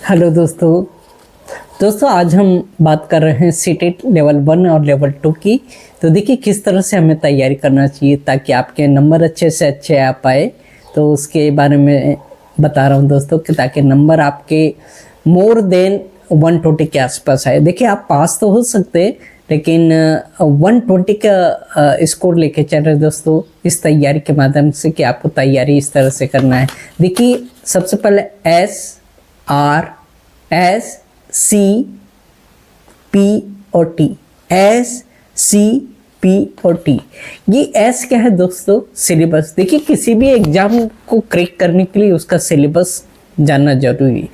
Hello दोस्तों आज हम बात कर रहे हैं सीटेट लेवल 1 और लेवल 2 की। तो देखिए किस तरह से हमें तैयारी करना चाहिए ताकि आपके नंबर अच्छे से अच्छे आ पाए। तो उसके बारे में बता रहा हूं दोस्तों कि ताकि नंबर आपके मोर देन 120 के आसपास आए। देखिए आप पास तो हो सकते हैं लेकिन 120 का स्कोर लेके चल रहे दोस्तों इस तैयारी के माध्यम से कि आपको तैयारी इस तरह से करना है। देखिए सबसे पहले SRSCPOT ये एस क्या है दोस्तों? सिलेबस। देखिए किसी भी एग्जाम को क्रैक करने के लिए उसका सिलेबस जानना जरूरी है।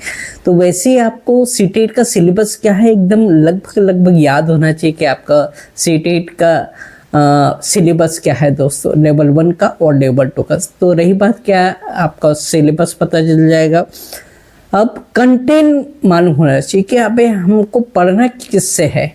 तो वैसे ही आपको सीटेट का सिलेबस क्या है एकदम लगभग याद होना चाहिए कि आपका सीटेट का सिलेबस क्या है दोस्तों, लेवल 1 का और लेवल 2 का। तो रही बात क्या आपका सिलेबस पता चल जाएगा। अब कंटेंट मालूम होना चाहिए कि अबे हमको पढ़ना किससे है।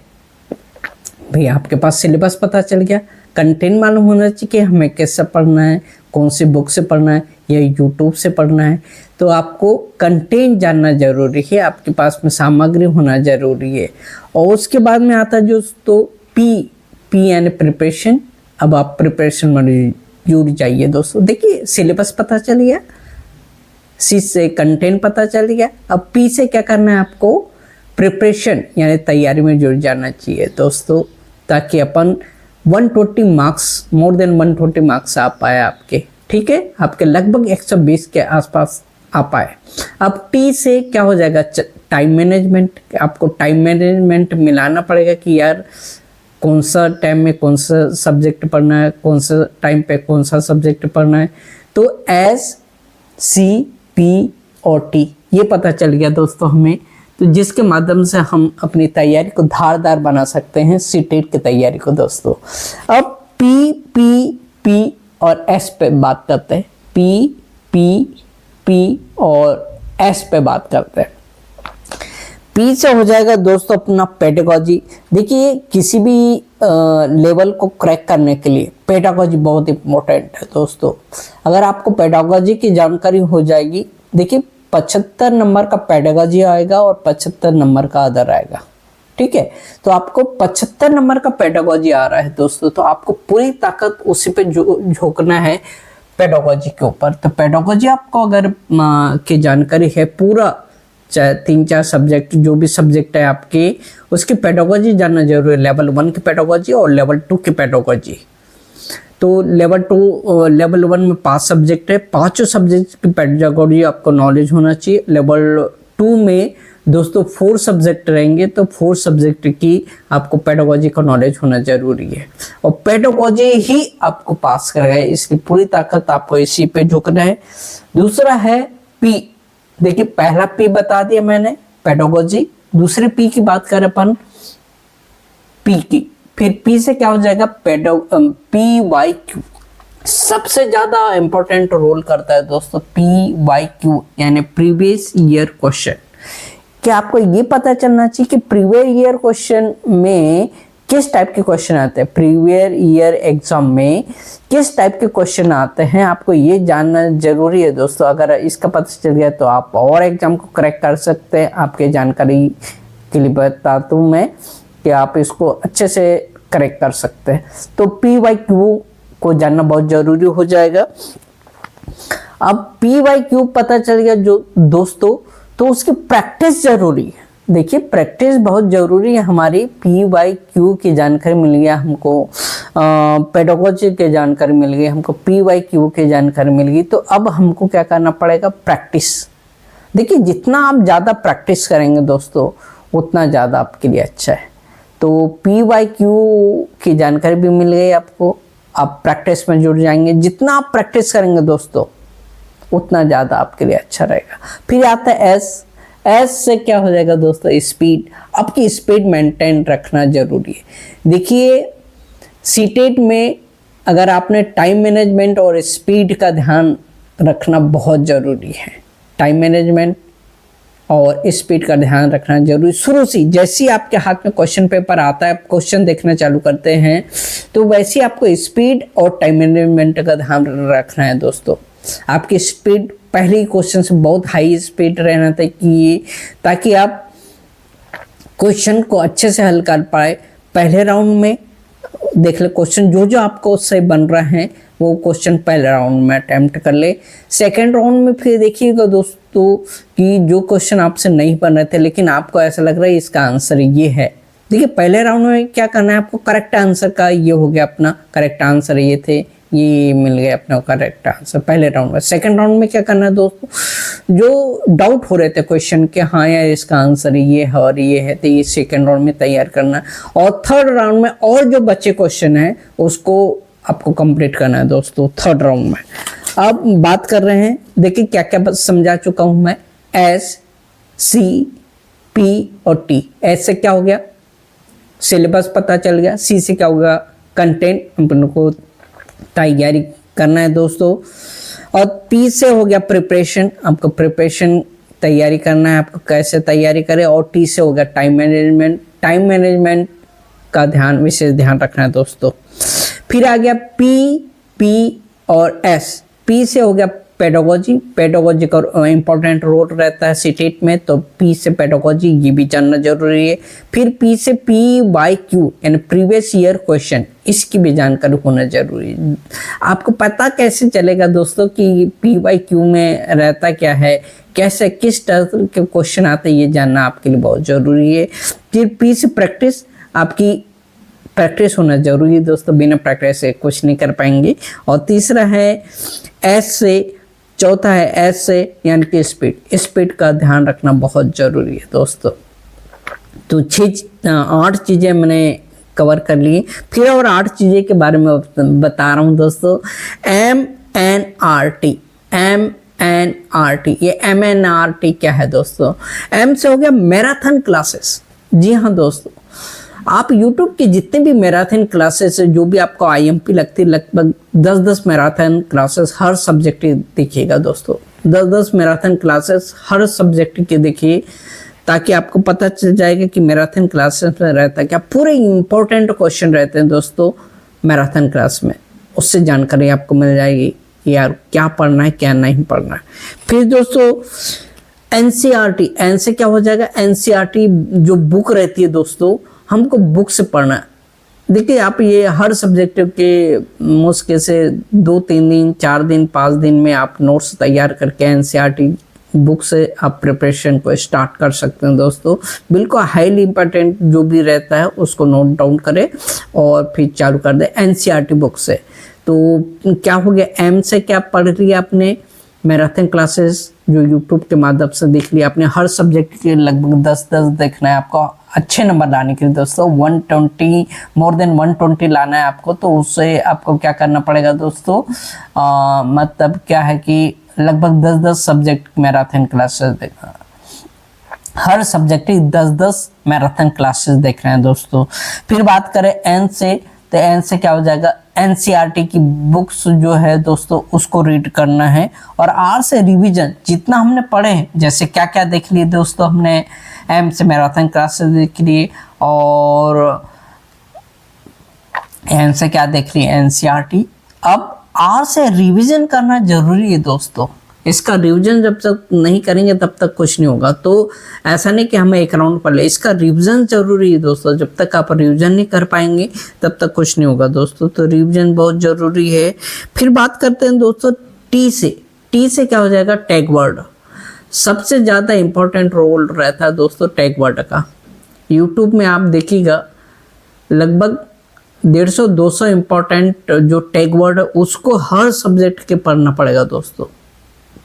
भाई आपके पास सिलेबस पता चल गया, कंटेंट मालूम होना चाहिए कि हमें कैसे पढ़ना है, कौन सी बुक से पढ़ना है या यूट्यूब से पढ़ना है। तो आपको कंटेंट जानना जरूरी है, आपके पास में सामग्री होना जरूरी है। और उसके बाद में आता है जो तो पी यानी प्रिपरेशन। अब आप प्रिपरेशन में जुड़ जाइए दोस्तों। देखिए सिलेबस पता चल गया, सी से कंटेंट पता चल गया। अब पी से क्या करना है आपको? प्रिपरेशन यानी तैयारी में जुड़ जाना चाहिए दोस्तों, ताकि अपन 120 मार्क्स, मोर देन 120 मार्क्स आ पाए आपके। ठीक है, आपके लगभग 120 के आसपास आ पाए। अब टी से क्या हो जाएगा? Time management. आपको टाइम मैनेजमेंट मिलाना पड़ेगा कि यार कौन सा टाइम में कौन सा सब्जेक्ट पढ़ना है, कौन सा टाइम पे कौन सा सब्जेक्ट पढ़ना है। तो SCPOT ये पता चल गया दोस्तों हमें, तो जिसके माध्यम से हम अपनी तैयारी को धारदार बना सकते हैं सीटेट की तैयारी को दोस्तों। अब P और S पे बात करते हैं। P और S पे बात करते हैं। P से हो जाएगा दोस्तों अपना पेडागोजी। देखिए किसी भी लेवल को क्रैक करने के लिए पेडागोजी बहुत इंपॉर्टेंट है दोस्तों। अगर आपको पेडागोजी की जानकारी हो जाएगी, देखिए 75 नंबर का पेडागोजी आएगा और 75 नंबर का अदर आएगा। ठीक है, तो आपको 75 नंबर का पेडागोजी आ रहा है दोस्तों, तो आपको पूरी ताकत उसी पे झोंकना है पेडागोजी के ऊपर। तो पेडागोजी आपको अगर की जानकारी है पूरा, चाहे 3-4 सब्जेक्ट जो भी सब्जेक्ट है आपके, उसकी पेडागोजी जानना जरूरी है। लेवल 1 की पेडागोजी और लेवल 2 की पेडागोजी। तो लेवल 1 में 5 सब्जेक्ट है, 5 सब्जेक्ट की पेडागोजी आपको नॉलेज होना चाहिए। लेवल 2 में दोस्तों 4 सब्जेक्ट रहेंगे, तो 4 सब्जेक्ट की आपको पेडागोजी का नॉलेज होना जरूरी है। और पेडागोजी ही आपको पास करेगा, इसकी पूरी ताकत आपको इसी पे झुकना है। दूसरा है पी। देखिए पहला पी बता दिया मैंने, पेडागोजी। दूसरे पी की बात करें अपन, पी की, फिर पी से क्या हो जाएगा? PYQ सबसे ज्यादा इंपॉर्टेंट रोल करता है दोस्तों। PYQ यानी प्रीवियस ईयर क्वेश्चन। क्या आपको ये पता चलना चाहिए कि प्रीवियस ईयर क्वेश्चन में किस टाइप के क्वेश्चन आते हैं, प्रीवियस ईयर एग्जाम में किस टाइप के क्वेश्चन आते हैं, आपको ये जानना जरूरी है दोस्तों। अगर इसका पता चल गया तो आप और एग्जाम को क्रैक कर सकते हैं। आपके जानकारी के लिए बता दूं मैं कि आप इसको अच्छे से क्रैक कर सकते हैं। तो PYQ को जानना बहुत जरूरी हो जाएगा। अब PYQ पता चल गया जो दोस्तों, तो उसकी प्रैक्टिस जरूरी है। देखिए प्रैक्टिस बहुत जरूरी है हमारी। PYQ की जानकारी मिल गया हमको, पेडागोजी की जानकारी मिल गई हमको, PYQ की जानकारी मिल गई। तो अब हमको क्या करना पड़ेगा? प्रैक्टिस। देखिए जितना आप ज़्यादा प्रैक्टिस करेंगे दोस्तों उतना ज़्यादा आपके लिए अच्छा है। तो PYQ की जानकारी भी मिल गई आपको, आप प्रैक्टिस में जुड़ जाएंगे। जितना आप प्रैक्टिस करेंगे दोस्तों उतना ज़्यादा आपके लिए अच्छा रहेगा। फिर आता है S से क्या हो जाएगा दोस्तों? स्पीड। आपकी स्पीड मेंटेन रखना जरूरी है। देखिए सीटेट में अगर आपने टाइम मैनेजमेंट और स्पीड का ध्यान रखना बहुत ज़रूरी है। टाइम मैनेजमेंट और स्पीड का ध्यान रखना जरूरी। शुरू से जैसे ही आपके हाथ में क्वेश्चन पेपर आता है, आप क्वेश्चन देखना चालू करते हैं, तो वैसे ही आपको स्पीड और टाइम मैनेजमेंट का ध्यान रखना है दोस्तों। आपकी स्पीड पहले ही क्वेश्चन से बहुत हाई स्पीड रहना था कि ताकि आप क्वेश्चन को अच्छे से हल कर पाए। पहले राउंड में देख ले क्वेश्चन जो जो आपको सही बन रहा है वो क्वेश्चन पहले राउंड में अटेम्प्ट कर ले। सेकंड राउंड में फिर देखिएगा दोस्तों कि जो क्वेश्चन आपसे नहीं बन रहे थे लेकिन आपको ऐसा लग रहा है इसका आंसर ये है। देखिए पहले राउंड में क्या करना है आपको, करेक्ट आंसर का ये हो गया, अपना करेक्ट आंसर ये थे, ये मिल गया अपना करेक्ट आंसर पहले राउंड में। सेकंड राउंड में क्या करना है दोस्तों, जो डाउट हो रहे थे क्वेश्चन के हाँ यार इसका आंसर ये है और ये है, तो ये सेकंड राउंड में तैयार करना है। और थर्ड राउंड में और जो बचे क्वेश्चन है उसको आपको कंप्लीट करना है दोस्तों थर्ड राउंड में। अब बात कर रहे हैं, देखिए क्या क्या समझा चुका हूं मैं। एस, सी, पी और टी। एस से क्या हो गया, सिलेबस पता चल गया। सी से क्या होगा, कंटेंट अपन को तैयारी करना है दोस्तों। और पी से हो गया प्रिपरेशन, आपको प्रिपरेशन तैयारी करना है, आपको कैसे तैयारी करें। और टी से हो गया टाइम मैनेजमेंट, टाइम मैनेजमेंट का विशेष ध्यान रखना है दोस्तों। फिर आ गया पी, पी और एस। पी से हो गया पेडागोजी, पेडागोजी का इंपॉर्टेंट रोल रहता है सीटेट में, तो पी से पेडागोजी ये भी जानना जरूरी है। फिर पी से पी वाई क्यू यानी प्रीवियस ईयर क्वेश्चन, इसकी भी जानकारी होना जरूरी है। आपको पता कैसे चलेगा दोस्तों कि पी वाई क्यू में रहता क्या है, कैसे किस तरह के क्वेश्चन आते हैं, ये जानना आपके लिए बहुत जरूरी है। फिर पी से प्रैक्टिस, आपकी प्रैक्टिस होना जरूरी है दोस्तों, बिना प्रैक्टिस से कुछ नहीं कर पाएंगे। और तीसरा है एस से, चौथा है एस से यानी कि स्पीड, स्पीड का ध्यान रखना बहुत जरूरी है दोस्तों। तो 8 चीज़ें मैंने कवर कर ली। फिर और 8 चीज़ें के बारे में बता रहा हूँ दोस्तों। MNRT, MNRT, ये MNRT क्या है दोस्तों। M से हो गया मैराथन क्लासेस। जी हाँ दोस्तों, आप YouTube के जितने भी मैराथन क्लासेस है, जो भी आपको IMP लगती है, लगभग 10-10 मैराथन क्लासेस हर सब्जेक्ट के देखिएगा दोस्तों। 10-10 मैराथन क्लासेस हर सब्जेक्ट के देखिए, ताकि आपको पता चल जाएगा कि मैराथन क्लासेस में रहता क्या। पूरे इंपॉर्टेंट क्वेश्चन रहते हैं दोस्तों मैराथन क्लास में, उससे जानकारी आपको मिल जाएगी यार क्या पढ़ना है क्या नहीं पढ़ना है। फिर दोस्तों NCERT, एन से क्या हो जाएगा, NCERT जो बुक रहती है दोस्तों, हमको बुक से पढ़ना है। देखिए आप ये हर सब्जेक्ट के मुश्किल से 2-3 दिन 4 दिन 5 दिन में आप नोट्स तैयार करके NCERT बुक से आप प्रिपरेशन को स्टार्ट कर सकते हैं दोस्तों। बिल्कुल हाईली इंपॉर्टेंट जो भी रहता है उसको नोट डाउन करें और फिर चालू कर दें NCERT बुक से। तो क्या हो गया, एम से क्या पढ़ लिया आपने, मैराथन क्लासेस जो यूट्यूब के माध्यम से देख लिया आपने। हर सब्जेक्ट के लगभग 10-10 देखना है आपको अच्छे नंबर लाने के लिए दोस्तों। 120 मोर देन 120 लाना है आपको, तो उससे आपको क्या करना पड़ेगा दोस्तों, मतलब क्या है कि लगभग 10-10 सब्जेक्ट मैराथन क्लासेस देखना, हर सब्जेक्ट की 10-10 मैराथन क्लासेस देख रहे हैं दोस्तों। फिर बात करें एन से, तो एन से क्या हो जाएगा, NCERT की बुक्स जो है दोस्तों उसको रीड करना है। और आर से रिवीजन, जितना हमने पढ़े हैं, जैसे क्या क्या देख लिए दोस्तों हमने, एम से मैराथन क्लासेस देख लिए, और एन से क्या देख लिए NCERT। अब आर से रिवीजन करना जरूरी है दोस्तों। इसका रिवीजन जब तक नहीं करेंगे तब तक कुछ नहीं होगा। तो ऐसा नहीं कि हमें एक राउंड पढ़ ले, इसका रिवीजन जरूरी है दोस्तों। जब तक आप रिवीजन नहीं कर पाएंगे तब तक कुछ नहीं होगा दोस्तों, तो रिवीजन बहुत जरूरी है। फिर बात करते हैं दोस्तों टी से। टी से क्या हो जाएगा, टैग वर्ड। सबसे ज़्यादा इम्पोर्टेंट रोल रहता है दोस्तों टैग वर्ड का। यूट्यूब में आप देखिएगा लगभग 150-200 इम्पोर्टेंट जो टैग वर्ड है उसको हर सब्जेक्ट के पढ़ना पड़ेगा दोस्तों।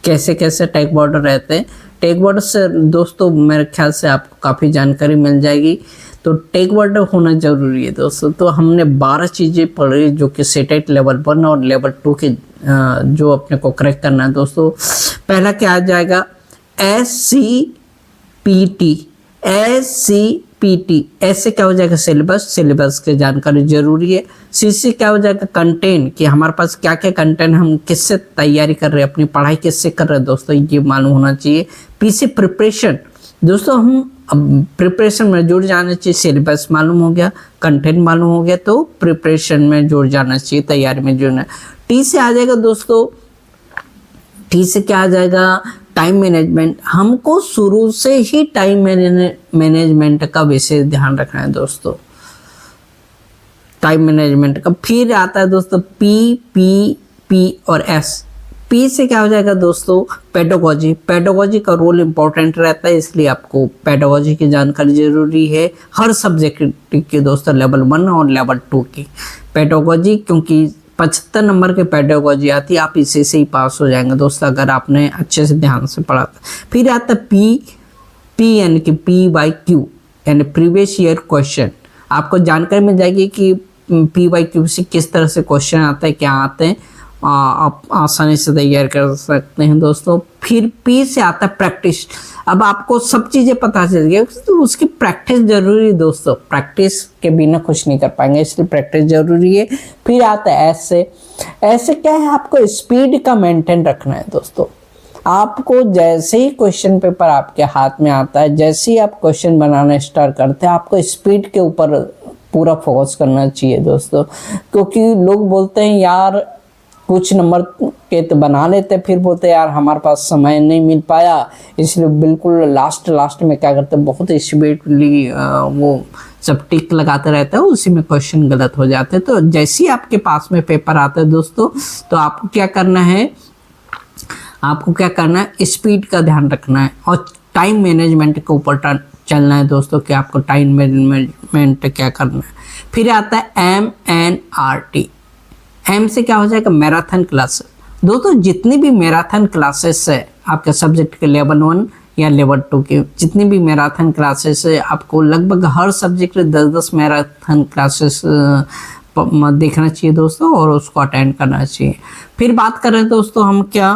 कैसे कैसे टैग वर्ड रहते हैं, टैग वर्ड से दोस्तों मेरे ख्याल से आपको काफ़ी जानकारी मिल जाएगी। तो टैग वर्ड होना जरूरी है दोस्तों। तो हमने 12 चीज़ें पढ़ी जो कि सेटेट लेवल 1 और लेवल 2 के जो अपने को करेक्ट करना है दोस्तों। पहला क्या आ जाएगा, SCPT। SCPT, ऐसे क्या हो जाएगा, सिलेबस, सिलेबस की जानकारी जरूरी है। सी से क्या हो जाएगा, कंटेंट, कि हमारे पास क्या क्या कंटेंट, हम किससे तैयारी कर रहे हैं, अपनी पढ़ाई किससे कर रहे हैं दोस्तों, ये मालूम होना चाहिए। पी से प्रिपरेशन, दोस्तों हम अब प्रिपरेशन में जुड़ जाना चाहिए। सिलेबस मालूम हो गया, कंटेंट मालूम हो गया, तो प्रिपरेशन में जुड़ जाना चाहिए, तैयारी में जुड़ना। टी से आ जाएगा दोस्तों टी से क्या आ जाएगा, टाइम मैनेजमेंट। हमको शुरू से ही टाइम मैनेजमेंट का विशेष ध्यान रखना है दोस्तों, टाइम मैनेजमेंट का। फिर आता है दोस्तों पी और एस। पी से क्या हो जाएगा दोस्तों, पेडागोजी। पेडागोजी का रोल इंपॉर्टेंट रहता है, इसलिए आपको पेडागोजी की जानकारी जरूरी है हर सब्जेक्ट की दोस्तों, लेवल 1 और लेवल 2 की पेडागोजी, क्योंकि 75 नंबर के पेडागोजी आती है, आप इसी से ही पास हो जाएंगे दोस्तों अगर आपने अच्छे से ध्यान से पढ़ा था। फिर आता है पी यानी कि PYQ यानी प्रीवियस ईयर क्वेश्चन। आपको जानकारी मिल जाएगी कि PYQ से किस तरह से क्वेश्चन आता है, क्या आते हैं, आप आसानी से तैयार कर सकते हैं दोस्तों। फिर पी से आता है प्रैक्टिस। अब आपको सब चीज़ें पता चल गई तो उसकी प्रैक्टिस जरूरी है दोस्तों, प्रैक्टिस के बिना कुछ नहीं कर पाएंगे, इसलिए प्रैक्टिस जरूरी है। फिर आता है ऐसे क्या है, आपको स्पीड का मेंटेन रखना है दोस्तों। आपको जैसे ही क्वेश्चन पेपर आपके हाथ में आता है, जैसे ही आप क्वेश्चन बनाना स्टार्ट करते हैं, आपको स्पीड के ऊपर पूरा फोकस करना चाहिए दोस्तों, क्योंकि लोग बोलते हैं यार कुछ नंबर के तो बना लेते, फिर बोलते यार हमारे पास समय नहीं मिल पाया, इसलिए बिल्कुल लास्ट में क्या करते हैं, बहुत स्पीडली वो सब टिक लगाते रहते हैं, उसी में क्वेश्चन गलत हो जाते हैं। तो जैसे ही आपके पास में पेपर आता है दोस्तों, तो आपको क्या करना है, स्पीड का ध्यान रखना है और टाइम मैनेजमेंट के ऊपर चलना है दोस्तों, कि आपको टाइम मैनेजमेंट क्या करना है। फिर आता है MNRT। एम से क्या हो जाएगा, मैराथन क्लासेस। दोस्तों जितनी भी मैराथन क्लासेस है आपके सब्जेक्ट के लेवल 1 या लेवल 2 के, जितनी भी मैराथन क्लासेस है, आपको लगभग हर सब्जेक्ट के 10-10 मैराथन क्लासेस देखना चाहिए दोस्तों, और उसको अटेंड करना चाहिए। फिर बात करें दोस्तों हम क्या,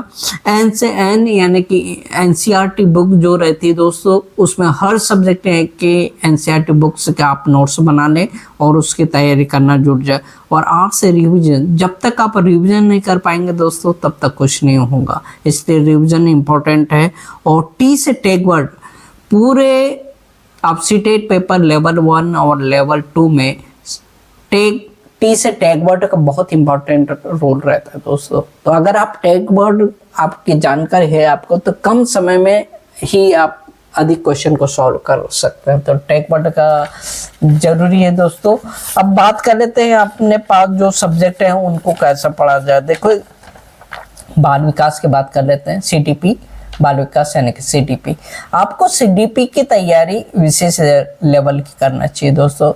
एन से एन यानी कि NCERT बुक जो रहती है दोस्तों, उसमें हर सब्जेक्ट के NCERT बुक से क्या आप नोट्स बना लें और उसकी तैयारी करना जुट जाए। और आर से रिवीजन, जब तक आप रिवीजन नहीं कर पाएंगे दोस्तों तब तक कुछ नहीं होगा, इसलिए रिवीजन इम्पोर्टेंट है। और टी से टैग वर्ड, पूरे आप सीटेट पेपर लेवल 1 और लेवल 2 में टी से टैग वर्ड का बहुत इंपॉर्टेंट रोल रहता है दोस्तों। तो अगर आप टैग वर्ड आपकी जानकारी है आपको, तो कम समय में ही आप अधिक क्वेश्चन को सॉल्व कर सकते हैं, तो टैग वर्ड का जरूरी है दोस्तों। अब बात कर लेते हैं अपने पास जो सब्जेक्ट हैं उनको कैसे पढ़ा जाए। देखो बाल विकास की बात कर लेते हैं, CTP बाल विकास यानी कि CDP। आपको CDP की तैयारी विशेष लेवल की करना चाहिए दोस्तों।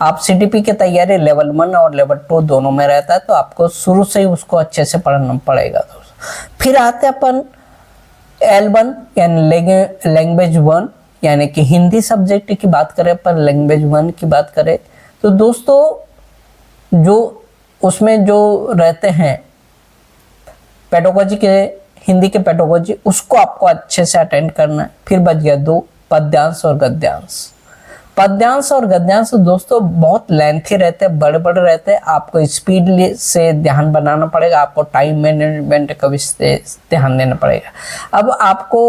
आप CDP की तैयारी लेवल 1 और लेवल 2 दोनों में रहता है, तो आपको शुरू से ही उसको अच्छे से पढ़ना पड़ेगा दोस्तों। फिर आते हैं अपन L1 यानी लैंग्वेज 1 यानी कि हिंदी सब्जेक्ट की बात करें, अपन लैंग्वेज 1 की बात करें, तो दोस्तों जो उसमें जो रहते हैं पेडागोजी के, हिंदी के पेडागोजी, उसको आपको अच्छे से अटेंड करना है। फिर बच गया 2 पद्यांश और गद्यांश। पद्यांश और गद्यांश दोस्तों बहुत लेंथी रहते हैं, बड़े बड़े रहते हैं, आपको स्पीड से ध्यान बनाना पड़ेगा, आपको टाइम मैनेजमेंट का विशेष ध्यान देना पड़ेगा। अब आपको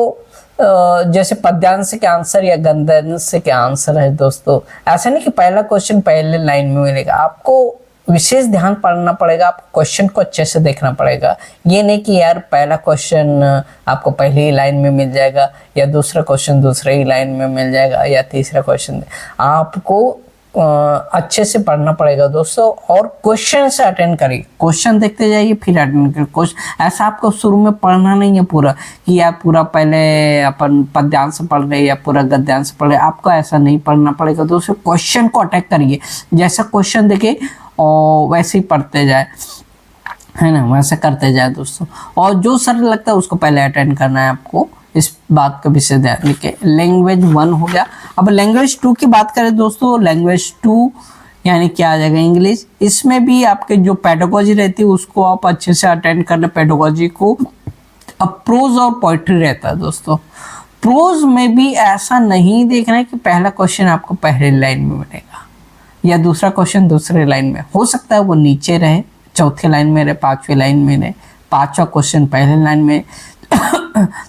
जैसे पद्यांश के आंसर या गद्यांश के आंसर है दोस्तों, ऐसा नहीं कि पहला क्वेश्चन पहले लाइन में मिलेगा, आपको विशेष ध्यान पढ़ना पड़ेगा, आपको क्वेश्चन को अच्छे से देखना पड़ेगा। ये नहीं कि यार पहला क्वेश्चन आपको पहली ही लाइन में मिल जाएगा, या दूसरा क्वेश्चन दूसरे ही लाइन में मिल जाएगा, या तीसरा क्वेश्चन, आपको अच्छे से पढ़ना पड़ेगा दोस्तों। और क्वेश्चन से अटेंड करिए, क्वेश्चन देखते जाइए फिर अटेंड करिए। क्वेश्चन ऐसा आपको शुरू में पढ़ना नहीं है पूरा कि यार पूरा पहले अपन पद्यांश पढ़ रहे या पूरा गद्यांश पढ़ रहे, आपको ऐसा नहीं पढ़ना पड़ेगा दोस्तों। क्वेश्चन को अटैक करिए, जैसा क्वेश्चन देखे और वैसे ही पढ़ते जाए, है ना, वैसे करते जाए दोस्तों। और जो सरल लगता है उसको पहले अटेंड करना है आपको, इस बात का विशेष ध्यान रखिए। लैंग्वेज 1 हो गया। अब लैंग्वेज 2 की बात करें दोस्तों, लैंग्वेज 2 यानी क्या आ जाएगा, इंग्लिश। इसमें भी आपके जो पेडागोजी रहती है उसको आप अच्छे से अटेंड कर ले, पेडागोजी को। अब प्रोज और पोइट्री रहता है दोस्तों। प्रोज में भी ऐसा नहीं देखना है कि पहला क्वेश्चन आपको पहले लाइन में मिलेगा या दूसरा क्वेश्चन दूसरे लाइन में, हो सकता है वो नीचे रहे, चौथे लाइन में रहे, 5वीं लाइन में रहे, 5वां क्वेश्चन पहले लाइन में।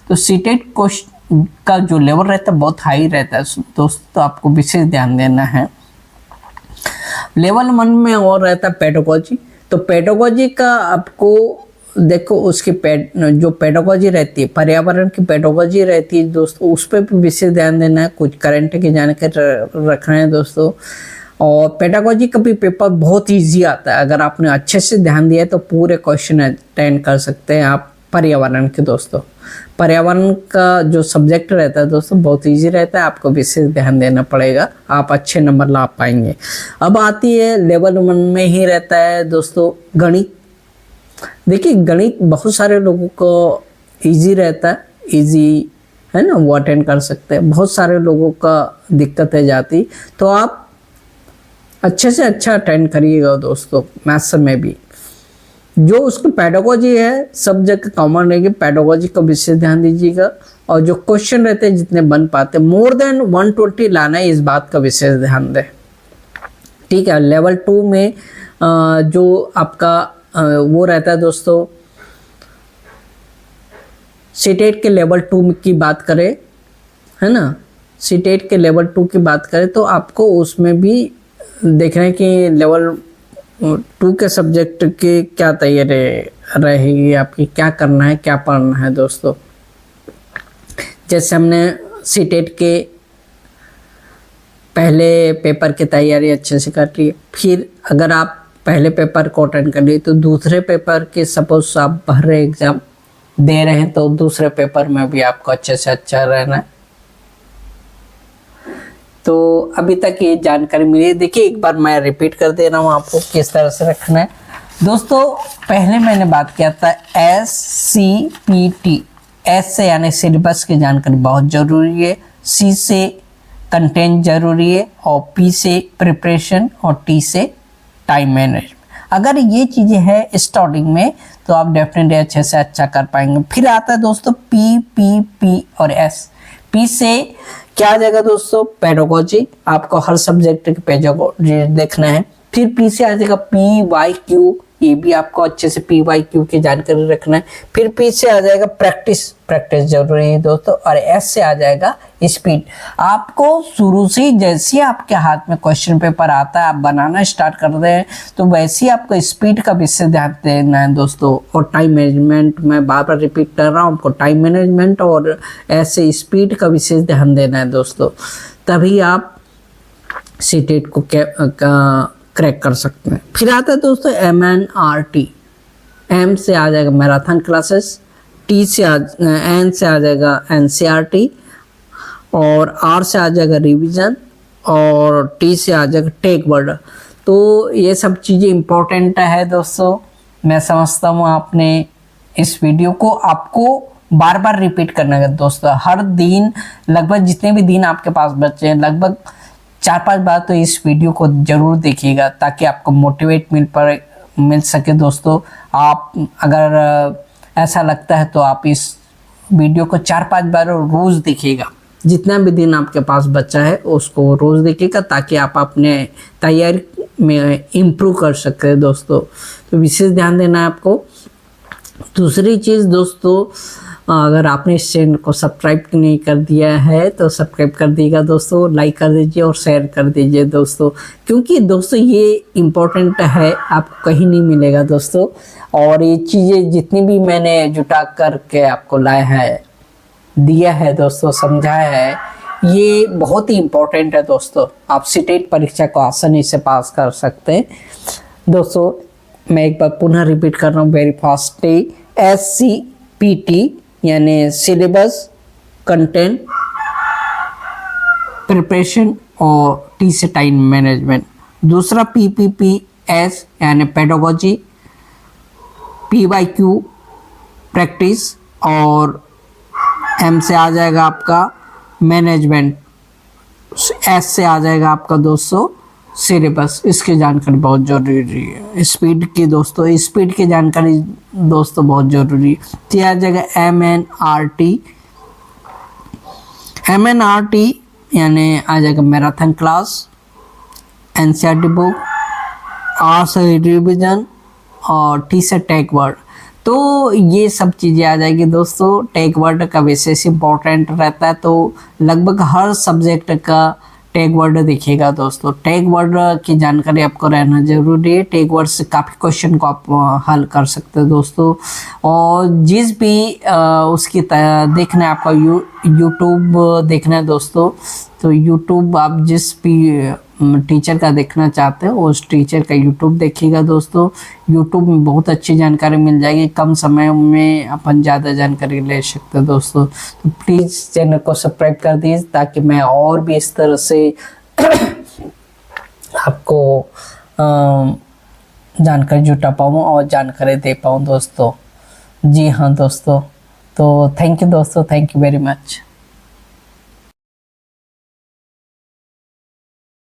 तो सीटेट क्वेश्चन का जो लेवल रहता है बहुत हाई रहता है दोस्तों, तो आपको विशेष ध्यान देना है। लेवल 1 में और रहता है पेडागोजी, तो पेडागोजी का आपको देखो उसकी जो पेडागोजी रहती है, पर्यावरण की पेडागोजी रहती है दोस्तों, उस पर भी विशेष ध्यान देना है। कुछ करंट की जानकारी रखना है दोस्तों। और पेडागोजी का भी पेपर बहुत इजी आता है, अगर आपने अच्छे से ध्यान दिया तो पूरे क्वेश्चन अटेंड कर सकते हैं आप पर्यावरण के दोस्तों। पर्यावरण का जो सब्जेक्ट रहता है दोस्तों बहुत इजी रहता है, आपको विशेष ध्यान देना पड़ेगा, आप अच्छे नंबर ला पाएंगे। अब आती है लेवल 1 में ही रहता है दोस्तों गणित। देखिए गणित बहुत सारे लोगों को इजी रहता है, इजी है ना, वो अटेंड कर सकते हैं। बहुत सारे लोगों का दिक्कत है जाती, तो आप अच्छे से अच्छा अटेंड करिएगा दोस्तों। मैथ्स में भी जो उसकी पेडागोजी है सब जगह कॉमन रहेगी, पेडागोजी का विशेष ध्यान दीजिएगा। और जो क्वेश्चन रहते हैं जितने बन पाते मोर देन 120 लाना है, इस बात का विशेष ध्यान दें, ठीक है। लेवल 2 में जो आपका वो रहता है दोस्तों, सीटेट के लेवल 2 की बात करें, है ना, सीटेट के लेवल 2 की बात करें तो आपको उसमें भी देख रहे हैं कि लेवल 2 के सब्जेक्ट की क्या तैयारी रहेगी आपकी, क्या करना है, क्या पढ़ना है दोस्तों। जैसे हमने सीटेट के पहले पेपर की तैयारी अच्छे से कर ली, फिर अगर आप पहले पेपर को अटेंड कर लिए तो दूसरे पेपर के सपोज आप भर रहे एग्ज़ाम दे रहे हैं तो दूसरे पेपर में भी आपको अच्छे से अच्छा रहना है। तो अभी तक ये जानकारी मिली। देखिए एक बार मैं रिपीट कर दे रहा हूँ आपको किस तरह से रखना है दोस्तों। पहले मैंने बात किया था SCPT, S से यानी सिलेबस की जानकारी बहुत ज़रूरी है, C से कंटेंट ज़रूरी है, और P से प्रिपरेशन, और T से टाइम मैनेजमेंट। अगर ये चीज़ें हैं स्टार्टिंग में तो आप डेफिनेटली अच्छे से अच्छा कर पाएंगे। फिर आता है दोस्तों P और S। P से क्या आ जाएगा दोस्तों, पेडागोजी, आपको हर सब्जेक्ट की पेडागोजी देखना है। फिर P से आ जाएगा PYQ, ये भी आपको अच्छे से PYQ की जानकारी रखना है। फिर P से आ जाएगा प्रैक्टिस जरूरी है दोस्तों। और S से आ जाएगा स्पीड। आपको शुरू से जैसे आपके हाथ में क्वेश्चन पेपर आता है, आप बनाना स्टार्ट कर रहे हैं तो वैसे ही आपको स्पीड का विशेष ध्यान देना है दोस्तों। और टाइम मैनेजमेंट, मैं बार बार रिपीट कर रहा हूँ, आपको टाइम मैनेजमेंट और ऐसे स्पीड का विशेष ध्यान देना है दोस्तों, तभी आप सीटेट को क्रैक कर सकते हैं। फिर आता है दोस्तों MNRT। M से आ जाएगा मैराथन क्लासेस, N से आ जाएगा NCERT, और R से आ जाएगा रिवीजन, और T से आ जाएगा टेक वर्ड। तो ये सब चीज़ें इम्पोर्टेंट है दोस्तों। मैं समझता हूँ आपने इस वीडियो को आपको बार बार रिपीट करना है दोस्तों। हर दिन लगभग जितने भी दिन आपके पास बचे हैं, लगभग 4-5 बार तो इस वीडियो को ज़रूर देखिएगा, ताकि आपको मोटिवेट मिल सके दोस्तों। आप अगर ऐसा लगता है तो आप इस वीडियो को 4-5 बार रोज़ देखिएगा। जितना भी दिन आपके पास बचा है उसको रोज़ देखिएगा, ताकि आप अपने तैयारी में इम्प्रूव कर सकते हैं दोस्तों। तो विशेष ध्यान देना है आपको। दूसरी चीज़ दोस्तों, अगर आपने इस चैनल को सब्सक्राइब नहीं कर दिया है तो सब्सक्राइब कर दीजिएगा दोस्तों, लाइक कर दीजिए और शेयर कर दीजिए दोस्तों, क्योंकि दोस्तों ये इम्पोर्टेंट है, आपको कहीं नहीं मिलेगा दोस्तों। और ये चीज़ें जितनी भी मैंने जुटा करके आपको लाया है, दिया है दोस्तों, समझाया है, ये बहुत ही इम्पोर्टेंट है दोस्तों। आप सीटेट परीक्षा को आसानी से पास कर सकते हैं दोस्तों। मैं एक बार पुनः रिपीट कर रहा हूँ वेरी फास्टली। SCPT यानी सिलेबस, कंटेंट, प्रिपरेशन, और T से टाइम मैनेजमेंट। दूसरा PPPS यानी पेडागोजी, PYQ प्रैक्टिस, और M से आ जाएगा आपका मैनेजमेंट, S से आ जाएगा आपका दोस्तों सिलेबस। इसकी जानकारी बहुत ज़रूरी है। स्पीड की दोस्तों, स्पीड की जानकारी दोस्तों बहुत ज़रूरी है। तो आ जाएगा MNRT यानी आ जाएगा marathon class, NCERT book, R से रिवीजन, और T से टेक वर्ड। तो ये सब चीज़ें आ जाएगी दोस्तों। टेक वर्ड का विशेष इंपॉर्टेंट रहता है, तो लगभग हर सब्जेक्ट का टैग वर्ड देखिएगा दोस्तों। टैग वर्ड की जानकारी आपको रहना जरूरी है। टैग वर्ड से काफ़ी क्वेश्चन को आप हल कर सकते हैं दोस्तों। और जिस भी उसकी देखना है आपका यूट्यूब देखना है दोस्तों, तो यूट्यूब आप जिस भी टीचर का देखना चाहते हो उस टीचर का यूट्यूब देखिएगा दोस्तों। यूट्यूब में बहुत अच्छी जानकारी मिल जाएगी, कम समय में अपन ज़्यादा जानकारी ले सकते हैं दोस्तों। तो प्लीज़ चैनल को सब्सक्राइब कर दीजिए ताकि मैं और भी इस तरह से आपको जानकारी जुटा पाऊँ और जानकारी दे पाऊँ दोस्तों। जी हाँ दोस्तों, तो थैंक यू दोस्तों, थैंक यू वेरी मच।